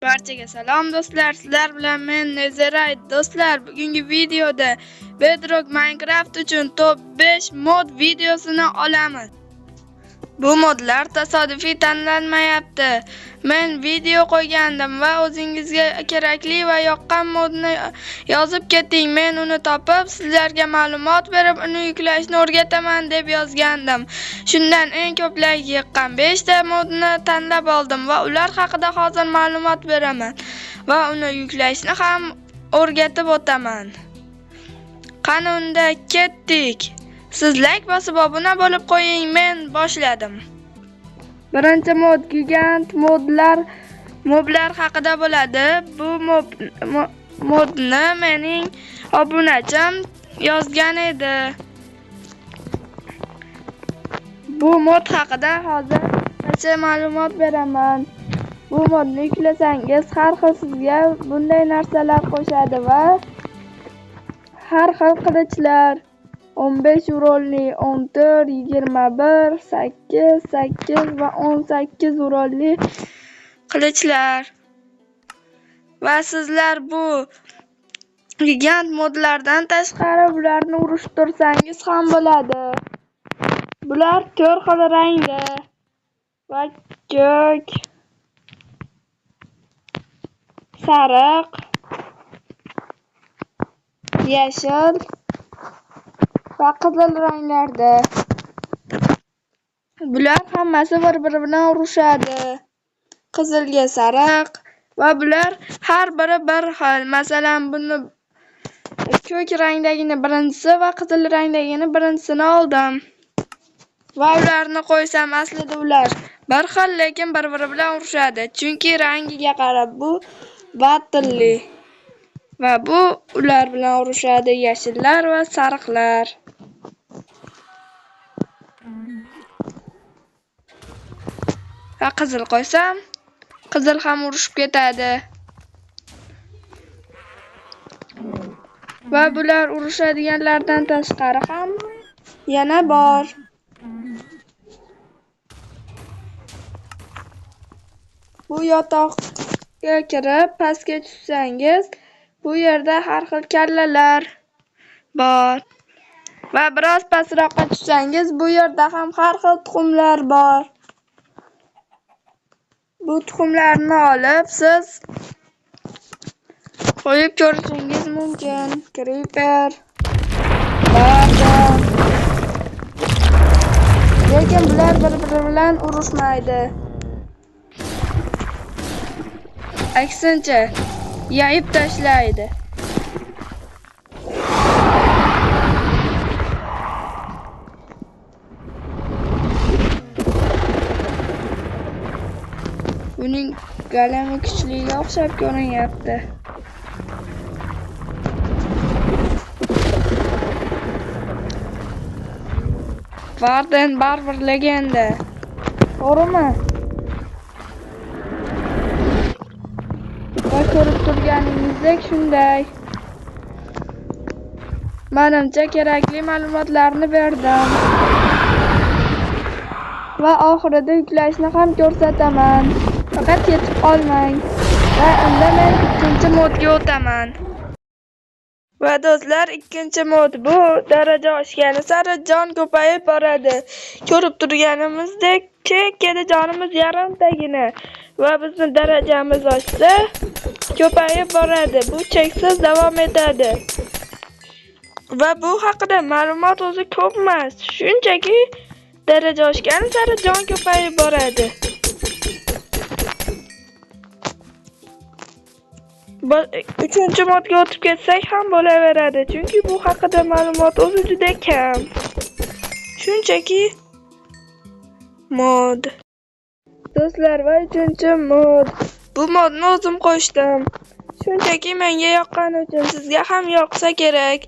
Barchaga salom do'stlar, sizlar bilan men Nezarayt do'stlar. Bugungi videoda Bedrock Minecraft uchun top 5 mod videosini olamiz. Bu modlar tasodifiy tanlanmayapti. Men video qo'ygandim va o'zingizga kerakli va yoqqan modni yozib keting. Men uni topib, sizlarga ma'lumot berib, uni yuklashni o'rgataman deb yozgandim. Shundan eng ko'plar yiqqan 5 ta modni tanlab oldim va ular haqida hozir ma'lumot beraman va uni yuklashni ham o'rgatib o'taman. Qani unda ketdik. Siz like bosib obuna bo'lib qo'ying, men boshladim. Birinchi mod gigant moblar haqida bo'ladi. Bu modni mening obunachim yozgan edi. Bu mod haqida hozir qancha ma'lumot beraman. Bu modni yuklasangiz har xil sizga bunday narsalar qo'shadi va har xil qilichlar 15 urolli, 14, 21, 8, 8 va 18 urolli qilichlar. Va sizlar bu gigant modlardan tashqari bularni urushtirsangiz ham bo'ladi. Bular 4 xil rangda va ko'k, sariq, yashil va qizil ranglarda. Bular hammasi bir-biri bilan urushadi. Qizilga sariq va bular har biri bir xil. Masalan, buni ko'k rangdagini birinchisi va qizil rangdagini birinchisini oldim. Va ularni qo'ysam, aslida ular bir xil, lekin bir-biri bilan urushadi. Chunki rangiga qarab bu battle'li. Va bu ular bilan urushadi, yashillar va sariqlar. Va qizil qo'ysam, qizil ham urushib ketadi. Va bular urushadiganlardan tashqari ham yana bor. Bu yotoqqa kirib pastga tushsangiz, bu yerda har xil kallalar bor. Va biroz pastroqqa tushsangiz, bu yerda ham har xil tuxumlar bor. Bu tuxumlarni olib siz qo'yib ko'rishingiz mumkin. Creeper, ba'zan. Lekin bular bir-biri bilan urushmaydi. Aksincha, yayib tashlaydi. Buning galami kuchliga o'xshab ko'rinyapti. Warden baribir legenda. To'g'rimi? Va ko'rib turganingizdek shunday. Menimcha kerakli ma'lumotlarni berdim. Va oxirida yuklashni ham ko'rsataman. Faqat yetib qolmang. Va unda men ikkinchi modga o'taman. Va do'stlar, ikkinchi mod bu daraja oshgani sari jon ko'payib boradi. Ko'rib turganimizdek, chekkada jonimiz yarimtagina. Va bizning darajamiz oshsa, ko'payib boradi. Bu cheksiz davom etadi. Va bu haqida ma'lumot o'zi ko'p emas. Shunchaki daraja oshgani sari jon ko'payib boradi. Uchinchi modga o'tib ketsak ham bo'laveradi. Chunki bu haqida ma'lumot o'zi juda kam. Shunchaki mod. Do'stlar, va uchinchi mod. Bu modni o'zim qo'shdim. Shunchaki menga yoqqani uchun sizga ham yoqsa kerak.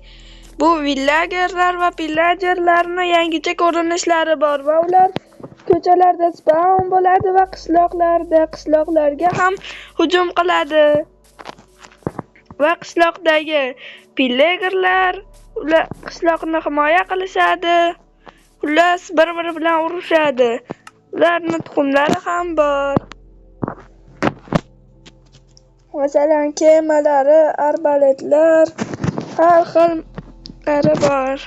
Bu villagerlar va pillagerlarning yangicha ko'rinishlari bor va ular ko'chalarda spawn bo'ladi va qishloqlarga ham hujum qiladi. Va qishloqdagi pillagerlar ular qishloqni himoya qilishadi. Xullas, bir-biri bilan urushadi. Ularning tuxumlari ham bor. Masalan, kemalari, arbaletlar, har xillari bor.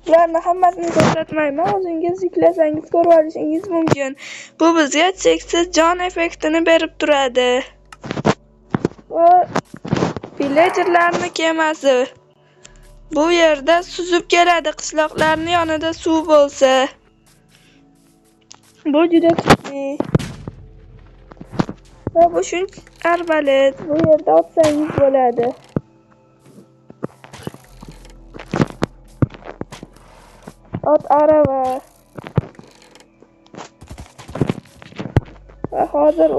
Ularni hammasini ko'rsatmayman, o'zingiz yuklasangiz ko'rib olishingiz mumkin. Bu bizga cheksiz jon effektini berib turadi. Va villagerlarning kemasi. Bu yerda suzib keladi, qishloqlarning yonida suv bo'lsa. Bu juda kuchli. Va bu shuncha arbalet, bu yerda otsangiz bo'ladi. Ot arava. Va hozir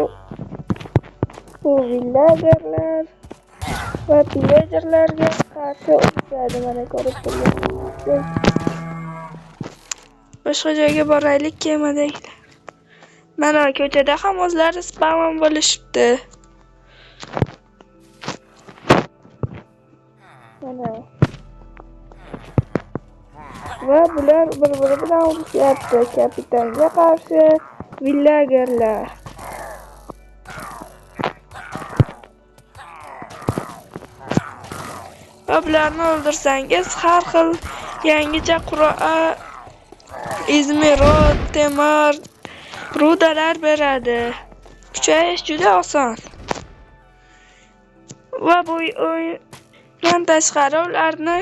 bu villagerlar va villagerlarga qarshi urushadi, mana ko'rib turganingizdek. Boshqa joyga boraylik, kemadagilar. Mana ko'chada ham o'zlari spam bo'lishibdi. Mana. Va bular bir-biri bilan urushyapti. Kapitanga qarshi villagerlar. Va bularni o'ldirsangiz har xil yangicha qur'a, izmirot, temir, rudalar beradi. Kuchayish juda oson. Va bu o'yindan tashqari ularni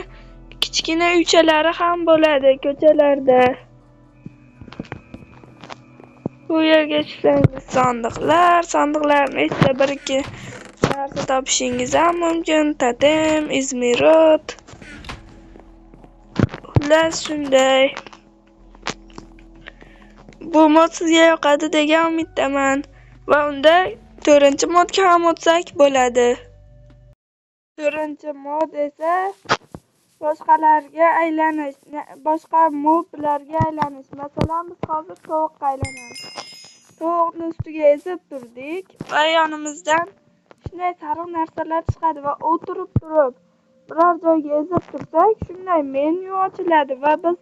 kichkina uychalari ham bo'ladi ko'chalarda. Bu yerga tushsangiz sandiqlarni ichida bir-ikki narsa topishingiz ham mumkin. Totem, izmirot. Xullas shunday. Bu mod sizga yoqadi degan umiddaman. Va unda 4-modga ham o'tsak bo'ladi. 4-mod esa boshqalarga aylanish, boshqa moblarga aylanish. Masalan, biz hozir tovuqqa aylanamiz. Tovuqni ustiga ezib turdik va yonimizdan shunday sariq narsalar chiqadi va o'tirib turib biror joyga ezib tursak, shunday menyu ochiladi va biz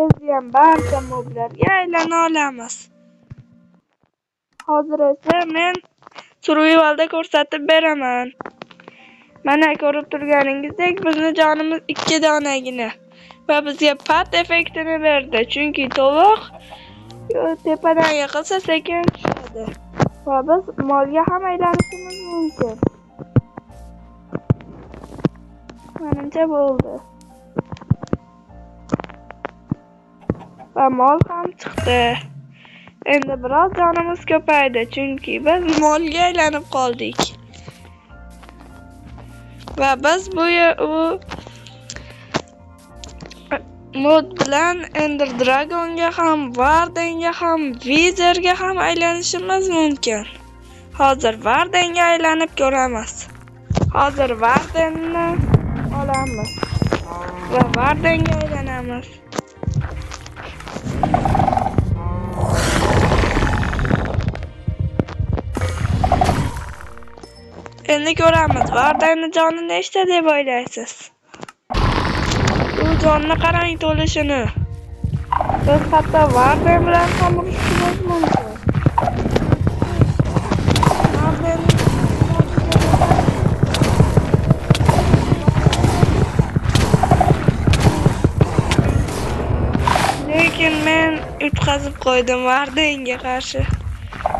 ezgan barcha moblarga aylana olamiz. Hozir esa men survivalda ko'rsatib beraman. Mana ko'rib turganingizdek, bizni jonimiz 2 donagina va bizga pat effektini berdi. Chunki tovuq tepadan yiqilsa sekin tushadi. Va biz molga ham aylanishimiz mumkin. Menimcha bo'ldi. Va mol ham chiqdi. Endi biroz jonimiz ko'paydi, chunki biz molga aylanib qoldik. Va biz bu mod bilan Ender Dragonga ham, Wardenga ham, Wizardga ham aylanishimiz mumkin. Hozir Wardenga aylanib ko'ramiz. Hozir Wardenni olamiz va Wardenga aylanamiz. Endi ko'ramiz, Wardenni joni nechta deb o'ylaysiz? Bu jonni qarang to'lishini. Biz hatto Warden bilan ham urushishimiz mumkin. Lekin men yutqazib qo'ydim Wardenga qarshi.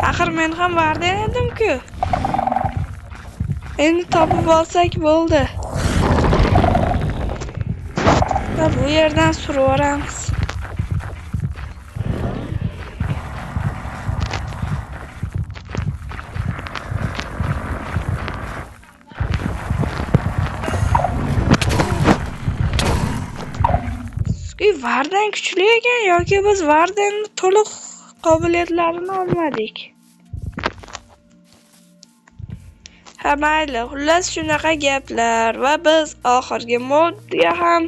Axir men ham Warden edim-ku. Endi topib olsak bo'ldi. Va bu yerdan surib olamiz. Warden kuchli ekan yoki biz Wardenning to'liq qobiliyatlarini olmadik. Ha mayli, xullas shunaqa gaplar va biz oxirgi modga ham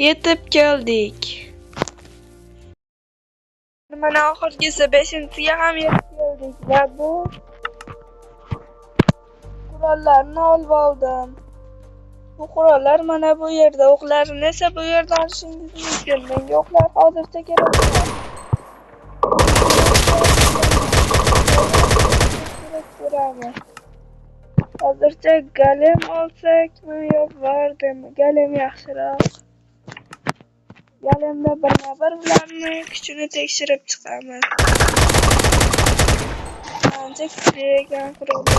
yetib keldik. Mana oxirgisi 5-ga ham yetib keldik va bu qurollarni olib oldim. Bu qurollar mana bu yerda, o'qlarni esa bu yerda olishingiz mumkin. Menga o'qlar hozircha kerak emas. Hozircha golem olsakmi yo vardimi? Golem yaxshiroq. Golemda birma-bir ularni kuchini tekshirib chiqamiz. Ancha kuchli ekan qurollar.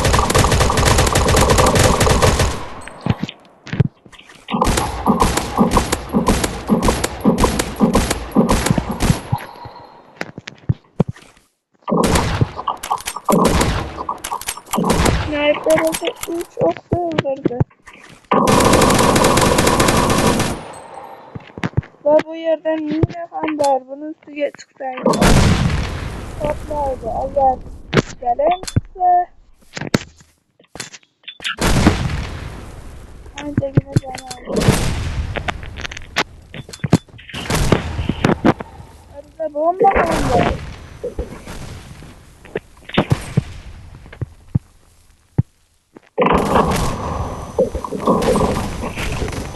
Sniper esa 3 o'qda o'ldirdi. Va bu yerda mina ham bor. Buni ustiga chiqsangiz portlaydi. Agar golem chiqsa anchagina jamoa. Arda bomba ham bor.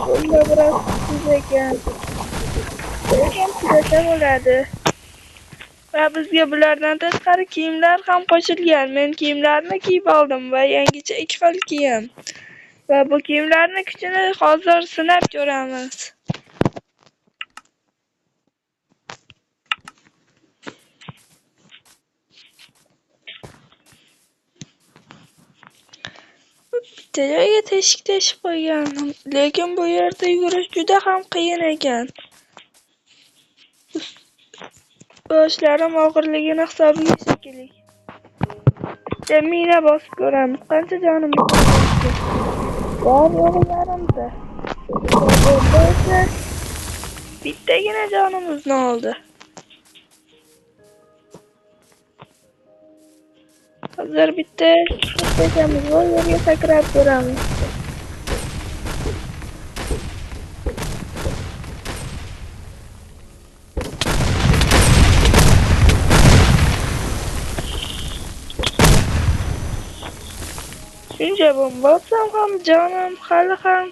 Bunda biroz kuchsiz ekan. Lekin kurasha bo'ladi. Va bizga bulardan tashqari kiyimlar ham qo'shilgan. Men kiyimlarni kiyib oldim va yangicha 2 xil kiyim. Va bu kiyimlarni kuchini hozir sinab ko'ramiz. Bitta joyga teshik teshib qo'yganim, lekin bu yerda yugurish juda ham qiyin ekan. Boshlarim og'irligini hisobiga shekilli. Mina bosib ko'ramiz. Qancha jonimiz bor? Yo'g'i yarimta. Bo'lsa bittagina jonimizni oldi. Hozir bitta ishlatamiz va yerga sakrab ko'ramiz. Shuncha bomba otsam ham jonim hali ham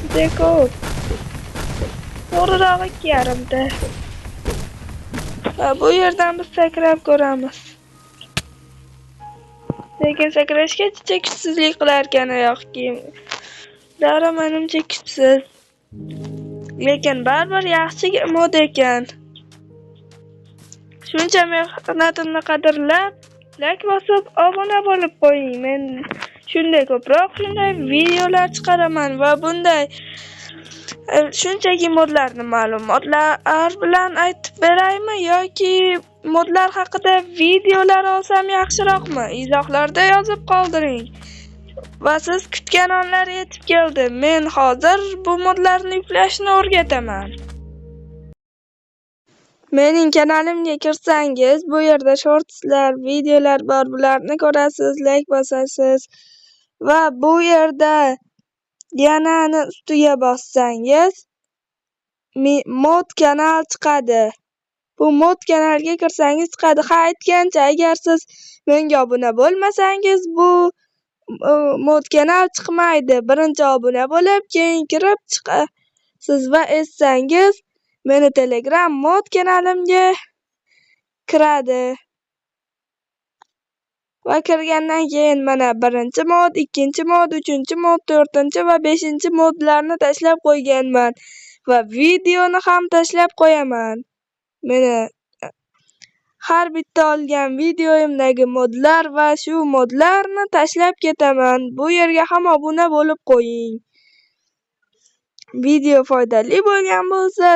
juda ko'p. To'g'riroq 2,5 ta. Va bu yerdan biz sakrab ko'ramiz. Lekin sakrashga juda kuchsizlik qilar ekan oyoq kiyim. Dara menimcha kuchsiz. Lekin baribir yaxshi mod ekan. Shuncha mehnatimni qadrlab, like bosib, obuna bo'lib qo'ying. Men shunday ko'proq shunday videolar chiqaraman va bunday shunchaki modlarni ma'lumotlar bilan aytib beraymi yoki modlar haqida videolar olsam yaxshiroqmi? Izohlarda yozib qoldiring. Va siz kutgan onlar yetib keldi. Men hozir bu modlarni yuklashni o'rgataman. Mening kanalimga kirsangiz, bu yerda shortslar, videolar bor. Bularni ko'rasiz, like bosasiz va bu yerda yanani ustiga bossangiz mod kanal chiqadi. Bu mod kanalga kirsangiz chiqadi. Ha, aytgancha, agar siz menga obuna bo'lmasangiz, bu mod kanal chiqmaydi. Birinchi obuna bo'lib, keyin kirib chiqasiz va essangiz meni Telegram mod kanalimga kiradi. Va kirgandan keyin mana 1-mod, 2-mod, 3-mod, 4 va 5-modlarni tashlab qo'yganman va videoni ham tashlab qo'yaman. Meni har bitta olgan videoyimdagi modlar va shu modlarni tashlab ketaman. Bu yerga ham obuna bo'lib qo'ying. Video foydali bo'lgan bo'lsa,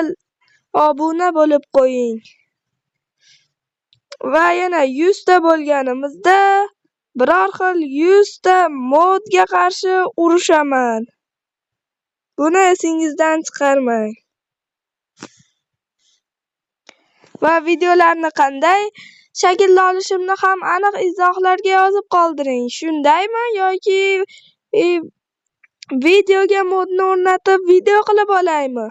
obuna bo'lib qo'ying. Va yana 100 ta bo'lganimizda biror xil 100 ta modga qarshi urushaman. Buni esingizdan chiqarmang. Va videolarni qanday shaklda olishimni ham aniq izohlarga yozib qoldiring. Shundaymi yoki videoga modni o'rnatib video qilib olaymi?